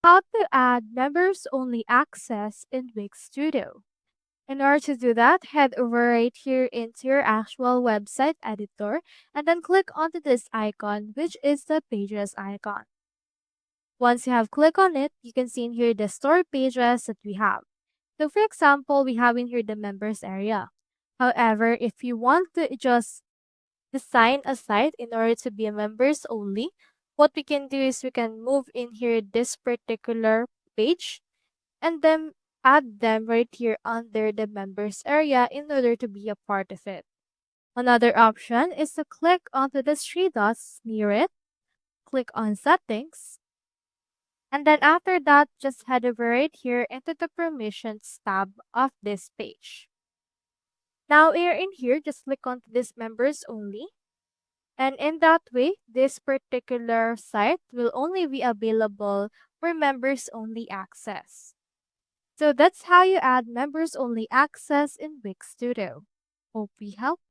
How to add members only access in Wix Studio. In order to do that, head over right here into your actual website editor and then click onto this icon, which is the pages icon. Once you have clicked on it, you can see in here the store pages that we have. So for example, we have in here the members area. However, if you want to just design a site in order to be a members only, what we can do is we can move in here this particular page and then add them right here under the members area in order to be a part of it. Another option is to click onto the three dots near it, click on settings, and then after that, just head over right here into the permissions tab of this page. Now here in here, just click on this members only. And in that way, this particular site will only be available for members only access. So that's how you add members only access in Wix Studio. Hope we helped.